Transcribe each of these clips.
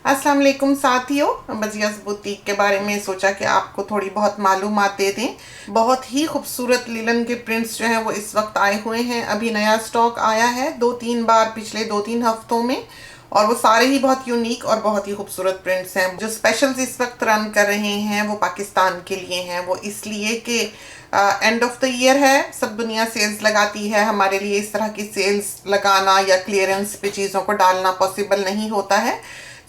अस्सलाम वालेकुम साथियों, बजियास बुटीक के बारे में सोचा कि आपको थोड़ी बहुत मालूमात दे दें। बहुत ही खूबसूरत लिलन के प्रिंट्स जो हैं वो इस वक्त आए हुए हैं। अभी नया स्टॉक आया है 2-3 बार पिछले 2-3 हफ्तों में, और वो सारे ही बहुत यूनिक और बहुत ही खूबसूरत प्रिंट्स हैं। जो स्पेशल्स इस वक्त रन कर रहे हैं वो पाकिस्तान के लिए हैं। वो इसलिए कि एंड ऑफ द ईयर है, सब दुनिया सेल्स लगाती है। हमारे लिए इस तरह की सेल्स लगाना या क्लियरेंस पे चीज़ों को डालना पॉसिबल नहीं होता है,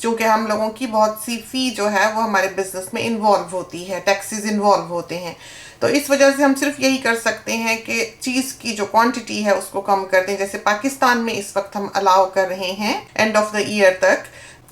चूँकि हम लोगों की बहुत सी फ़ी जो है वो हमारे बिजनेस में इन्वॉल्व होती है, टैक्सेस इन्वॉल्व होते हैं। तो इस वजह से हम सिर्फ यही कर सकते हैं कि चीज़ की जो क्वांटिटी है उसको कम कर दें। जैसे पाकिस्तान में इस वक्त हम अलाउ कर रहे हैं एंड ऑफ द ईयर तक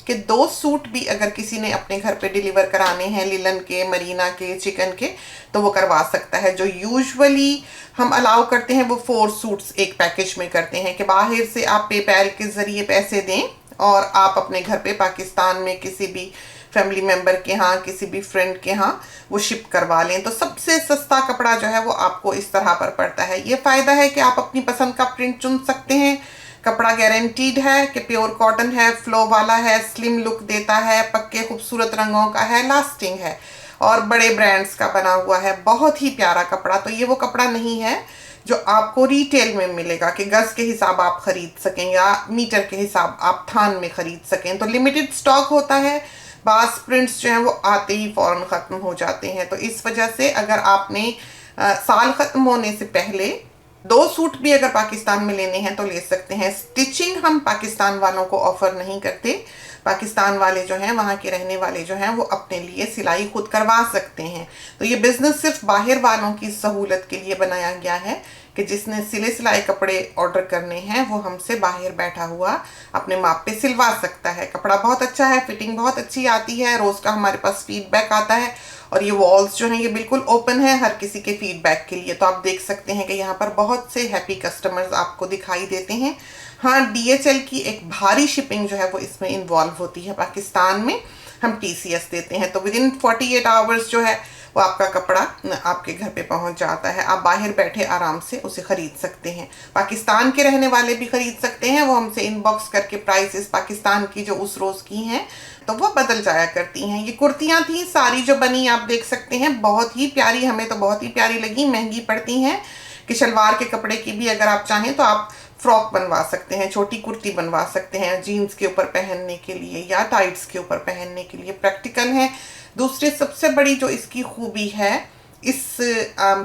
कि 2 सूट भी अगर किसी ने अपने घर पे डिलीवर कराने हैं, लिलन के, मरीना के, चिकन के, तो वो करवा सकता है। जो यूजुअली हम अलाउ करते हैं वो 4 सूट्स एक पैकेज में करते हैं कि बाहर से आप पेपैल के ज़रिए पैसे दें और आप अपने घर पे पाकिस्तान में किसी भी फैमिली मेम्बर के यहाँ, किसी भी फ्रेंड के यहाँ वो शिप करवा लें। तो सबसे सस्ता कपड़ा जो है वो आपको इस तरह पर पड़ता है। ये फ़ायदा है कि आप अपनी पसंद का प्रिंट चुन सकते हैं। कपड़ा गारंटीड है कि प्योर कॉटन है, फ्लो वाला है, स्लिम लुक देता है, पक्के खूबसूरत रंगों का है, लास्टिंग है और बड़े ब्रांड्स का बना हुआ है। बहुत ही प्यारा कपड़ा। तो ये वो कपड़ा नहीं है जो आपको रिटेल में मिलेगा कि गज के हिसाब आप खरीद सकें या मीटर के हिसाब आप थान में खरीद सकें। तो लिमिटेड स्टॉक होता है। बास प्रिंट्स जो हैं वो आते ही फ़ौरन ख़त्म हो जाते हैं। तो इस वजह से अगर आपने साल ख़त्म होने से पहले 2 सूट भी अगर पाकिस्तान में लेने हैं तो ले सकते हैं। स्टिचिंग हम पाकिस्तान वालों को ऑफ़र नहीं करते। पाकिस्तान वाले जो हैं, वहाँ के रहने वाले जो हैं, वो अपने लिए सिलाई खुद करवा सकते हैं। तो ये बिज़नेस सिर्फ बाहर वालों की सहूलत के लिए बनाया गया है कि जिसने सिले सिलाई कपड़े ऑर्डर करने हैं वो हमसे बाहर बैठा हुआ अपने माप पे सिलवा सकता है। कपड़ा बहुत अच्छा है, फिटिंग बहुत अच्छी आती है, रोज़ का हमारे पास फीडबैक आता है और ये वॉल्स जो हैं ये बिल्कुल ओपन है हर किसी के फीडबैक के लिए। तो आप देख सकते हैं कि यहाँ पर बहुत से हैप्पी कस्टमर्स आपको दिखाई देते हैं। हाँ, DHL की एक भारी शिपिंग जो है वो इसमें इन्वॉल्व होती है। पाकिस्तान में हम TCS देते हैं, तो विदिन 48 आवर्स जो है वो आपका कपड़ा आपके घर पे पहुंच जाता है। आप बाहर बैठे आराम से उसे ख़रीद सकते हैं। पाकिस्तान के रहने वाले भी ख़रीद सकते हैं। वो हमसे इनबॉक्स करके प्राइसेस पाकिस्तान की जो उस रोज़ की हैं तो वो बदल जाया करती हैं। ये कुर्तियाँ थी सारी जो बनी, आप देख सकते हैं, बहुत ही प्यारी, हमें तो बहुत ही प्यारी लगी। महंगी पड़ती हैं कि शलवार के कपड़े की भी अगर आप चाहें तो आप फ्रॉक बनवा सकते हैं, छोटी कुर्ती बनवा सकते हैं जीन्स के ऊपर पहनने के लिए या टाइट्स के ऊपर पहनने के लिए। प्रैक्टिकल है। दूसरी सबसे बड़ी जो इसकी खूबी है इस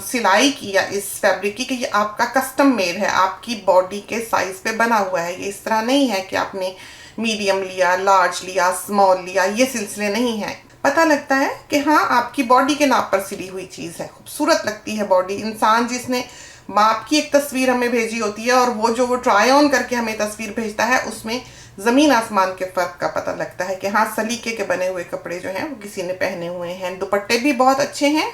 सिलाई की या इस फैब्रिक की कि ये आपका कस्टम मेड है, आपकी बॉडी के साइज़ पे बना हुआ है। ये इस तरह नहीं है कि आपने मीडियम लिया, लार्ज लिया, स्मॉल लिया, ये सिलसिले नहीं हैं। पता लगता है कि हाँ आपकी बॉडी के नाप पर सिली हुई चीज़ है। खूबसूरत लगती है बॉडी। इंसान जिसने माप की एक तस्वीर हमें भेजी होती है और वो ट्राई ऑन करके हमें तस्वीर भेजता है, उसमें ज़मीन आसमान के फ़र्क का पता लगता है कि हाँ सलीके के बने हुए कपड़े जो हैं वो किसी ने पहने हुए हैं। दुपट्टे भी बहुत अच्छे हैं,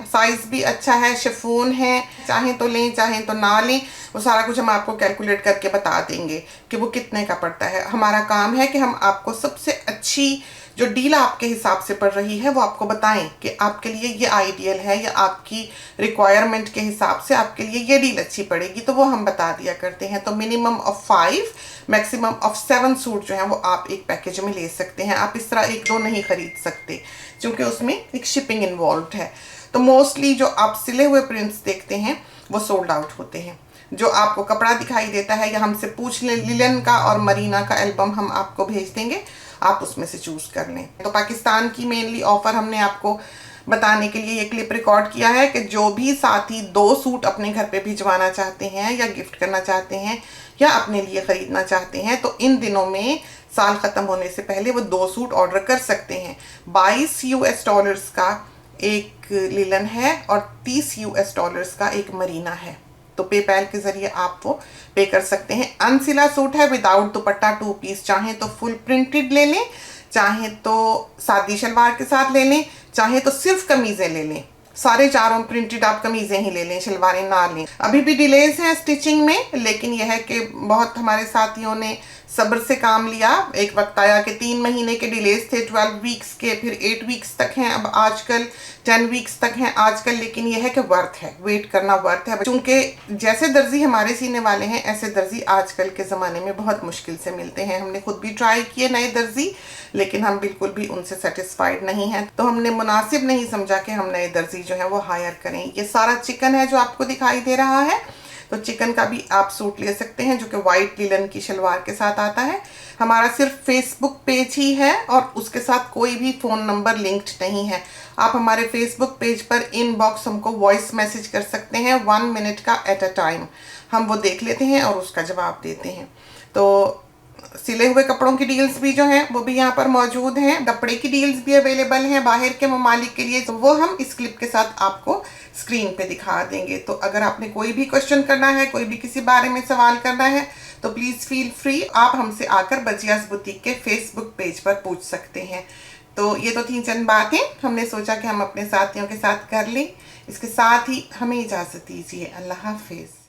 साइज़ भी अच्छा है, शिफॉन है, चाहें तो लें चाहें तो ना लें, वो सारा कुछ हम आपको कैलकुलेट करके बता देंगे कि वो कितने का पड़ता है। हमारा काम है कि हम आपको सबसे अच्छी जो डील आपके हिसाब से पड़ रही है वो आपको बताएं कि आपके लिए ये आइडियल है या आपकी रिक्वायरमेंट के हिसाब से आपके लिए ये डील अच्छी पड़ेगी, तो वो हम बता दिया करते हैं। तो minimum of 5 maximum of 7 suit जो हैं वो आप एक पैकेज में ले सकते हैं। आप इस तरह 1-2 नहीं खरीद सकते क्योंकि उसमें एक शिपिंग इन्वॉल्व है। तो मोस्टली जो आप सिले हुए प्रिंट्स देखते हैं वो सोल्ड आउट होते हैं। जो आपको कपड़ा दिखाई देता है या हमसे पूछ लें, लिलन का और मरीना का एल्बम हम आपको भेज देंगे, आप उसमें से चूज़ कर लें। तो पाकिस्तान की मेनली ऑफ़र हमने आपको बताने के लिए ये क्लिप रिकॉर्ड किया है कि जो भी साथी 2 सूट अपने घर पे भिजवाना चाहते हैं या गिफ्ट करना चाहते हैं या अपने लिए ख़रीदना चाहते हैं तो इन दिनों में साल ख़त्म होने से पहले वो 2 सूट ऑर्डर कर सकते हैं। $22 का एक लिलन है और $30 का एक मरीना है। तो पेपैल के ज़रिए आप वो पे कर सकते हैं। अनसिला सूट है विदाउट दुपट्टा 2 पीस, चाहें तो फुल प्रिंटेड ले लें, चाहें तो सादी शलवार के साथ ले लें, चाहें तो सिर्फ कमीज़ें ले लें। सारे चारों प्रिंटेड आप कमीज़ें ही ले लें, शलवारें ना लें। अभी भी डिलेज हैं स्टिचिंग में, लेकिन यह है कि बहुत हमारे साथियों ने सब्र से काम लिया। एक वक्त आया कि 3 महीने के डिलेज थे, 12 वीक्स के, फिर 8 वीक्स तक हैं, अब आजकल 10 वीक्स तक हैं आजकल। लेकिन यह है कि वर्थ है, वेट करना वर्थ है, क्योंकि जैसे दर्जी हमारे सीने वाले हैं ऐसे दर्जी आजकल के ज़माने में बहुत मुश्किल से मिलते हैं। हमने खुद भी ट्राई किए नए दर्जी, लेकिन हम बिल्कुल भी उनसे सेटिस्फाइड नहीं हैं, तो हमने मुनासिब नहीं समझा कि हम नए दर्जी जो हैं वो हायर करें। ये सारा चिकन है जो आपको दिखाई दे रहा है, तो चिकन का भी आप सूट ले सकते हैं जो कि वाइट लिलन की शलवार के साथ आता है। हमारा सिर्फ फेसबुक पेज ही है और उसके साथ कोई भी फ़ोन नंबर लिंक्ड नहीं है। आप हमारे फेसबुक पेज पर इनबॉक्स हमको वॉइस मैसेज कर सकते हैं 1 मिनट का एट अ टाइम, हम वो देख लेते हैं और उसका जवाब देते हैं। तो सिले हुए कपड़ों की डील्स भी जो हैं वो भी यहाँ पर मौजूद हैं, कपड़े की डील्स भी अवेलेबल हैं बाहर के ममालिक के लिए, तो वो हम इस क्लिप के साथ आपको स्क्रीन पे दिखा देंगे। तो अगर आपने कोई भी क्वेश्चन करना है, कोई भी किसी बारे में सवाल करना है, तो प्लीज़ फील फ्री, आप हमसे आकर बजियास बुटीक के फेसबुक पेज पर पूछ सकते हैं। तो ये तो थी चंद बातें हमने सोचा कि हम अपने साथियों के साथ कर लें। इसके साथ ही हमें इजाज़त दीजिए। अल्लाह हाफिज़।